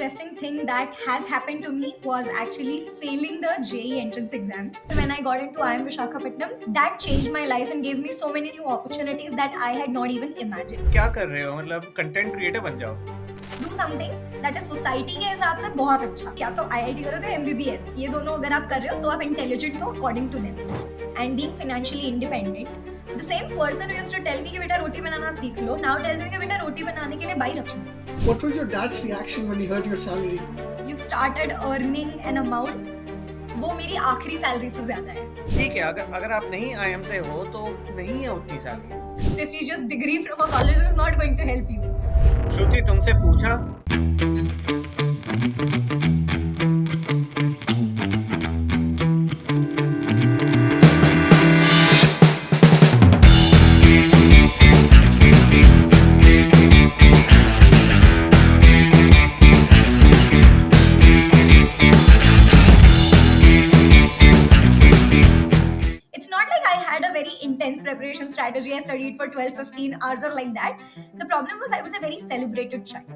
interesting thing that has happened to me was actually failing the JEE entrance exam. When I got into IIM Visakhapatnam, that changed my life and gave me so many new opportunities that I had not even imagined. क्या कर रहे हो मतलब content creator बन जाओ. Do something that is society के हिसाब से बहुत अच्छा. या तो IIT करो तो MBBS. ये दोनों अगर आप कर रहे हो तो आप इंटेलिजेंट हो according to them. And being financially independent, the same person who used to tell me कि बेटा रोटी बनाना सीख लो, now tells me कि बेटा रोटी बनाने के लिए बाई रख लो. What was your dad's reaction when he heard your salary? You started earning an amount. वो मेरी आखिरी सैलरी से ज्यादा है. ठीक है, अगर आप नहीं IIM से हो तो नहीं है उतनी salary. Prestigious degree from a college is not going to help you. श्रुति तुमसे पूछा. Intense preparation strategy. I studied for 12-15 hours or like that. The problem was I was a very celebrated child.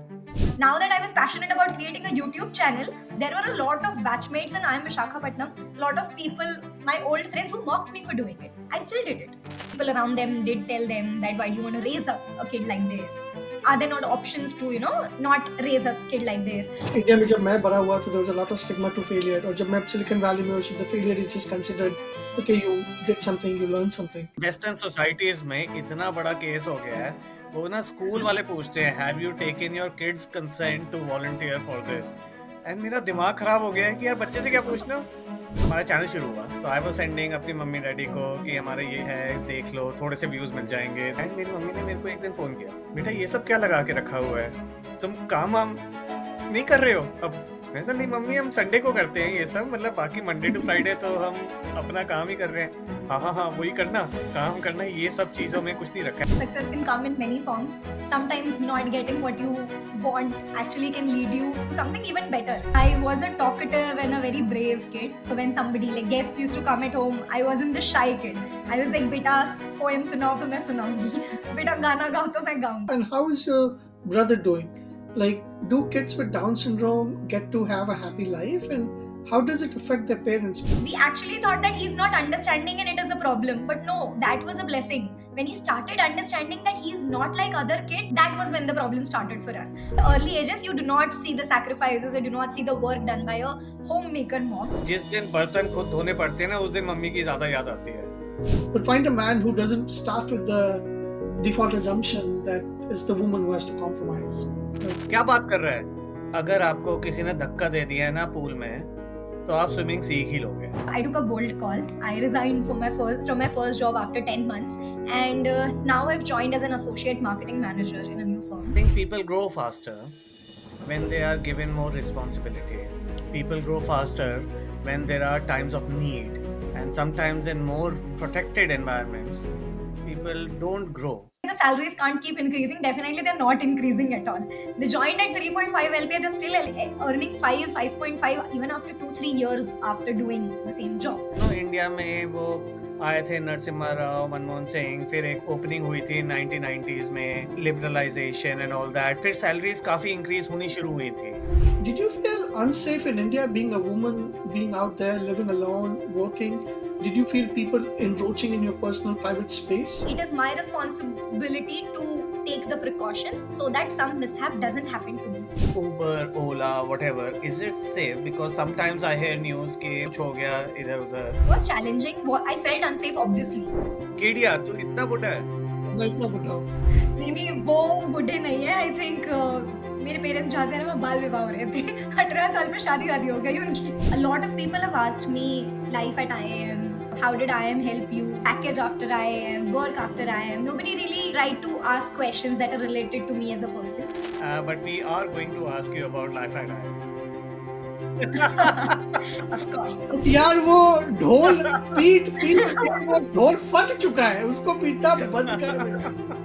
Now that I was passionate about creating a YouTube channel, there were a lot of batchmates in IIM Visakhapatnam, a lot of people, my old friends who mocked me for doing it. I still did it. People around them did tell them that why do you want to raise up a kid like this? Are there not options to, not raise a kid like this? India में जब मैं बड़ा हुआ तो there was a lot of stigma to failure. और जब मैं Silicon Valley में was, the failure is just considered okay, you did something, you learned something. Western societies में इतना बड़ा केस हो गया है, वो ना स्कूल वाले पूछते हैं have you taken your kids consent to volunteer for this. And मेरा दिमाग खराब हो गया है कि यार बच्चे से क्या पूछना. हमारा चैनल शुरू हुआ तो आई वाज सेंडिंग अपनी मम्मी डैडी को कि हमारे ये है, देख लो, थोड़े से व्यूज मिल जाएंगे. एंड मेरी मम्मी ने मेरे को एक दिन फोन किया, बेटा ये सब क्या लगा के रखा हुआ है, तुम काम वाम नहीं कर रहे हो. अब वैसा नहीं मम्मी, हम संडे को करते हैं ये सब, मतलब बाकी मंडे टू फ्राइडे तो हम अपना काम ही कर रहे हैं. हाँ वही करना, काम करना, ये सब चीजों में कुछ नहीं रखा है. Success can come in many forms. Sometimes not getting what you want actually can lead you to something even better. I was a talkative and a very brave kid. So when somebody like guests used to come at home, I wasn't the shy kid. I was like, बेटा poem सुनाओ तो मैं सुनाऊंगी, बेटा गाना गाओ तो मैं गाऊंगी. And how is your brother doing? Like, do kids with Down syndrome get to have a happy life, and how does it affect their parents? We actually thought that he's not understanding and it is a problem, but no, that was a blessing. When he started understanding that he's not like other kids, that was when the problem started for us. At early ages, you do not see the sacrifices, you do not see the work done by a homemaker mom. जिस दिन बर्तन खुद धोने पड़ते हैं ना, उस दिन मम्मी की ज्यादा याद आती है. But find a man who doesn't start with the default assumption that it's the woman who has to compromise. क्या बात कर रहा है. अगर आपको किसी ने धक्का दे दिया है ना पूल में, तो आप स्विमिंग सीख ही लोगे. I took a bold call. I resigned from my first job after 10 months, and now I've joined as an associate marketing manager in a new firm. I think people grow faster when they are given more responsibility. People grow faster when there are times of need, and sometimes in more protected environments, people don't grow. The salaries can't keep increasing. Definitely, they're not increasing at all. They joined at 3.5 LPA. They're still earning 5.5 even after 2-3 years after doing the same job. India में वो आए थे नरसिम्हा राव, मनमोहन सिंह, फिर एक opening हुई थी 1990s में, liberalisation and all that, फिर सैलरीज काफी इंक्रीज होनी शुरू हुई थी. Did you feel unsafe in India being a woman, being out there, living alone, working? Did you feel people encroaching in your personal private space? It is my responsibility to take the precautions so that some mishap doesn't happen to me. Uber, Ola, whatever, is it safe? Because sometimes I hear news कि कुछ हो गया इधर उधर. It was challenging. I felt unsafe, obviously. Kedia तू इतना बुढ़ा है. मैं इतना बुढ़ा हूँ. नहीं वो बुढ़े नहीं है. I think मेरे पेरेंट्स जहाँ से ना वो बाल विवाह हो रहे थे. 18 साल पे शादी हो गई उनकी. A lot of people have asked me life at IIM. How did IIM help you? Package after IIM, work after IIM. Nobody really tried to ask questions that are related to me as a person. But we are going to ask you about life at IIM. Of course. यार वो ढोल पीट ढोल फट चुका है, उसको पीटना बंद कर.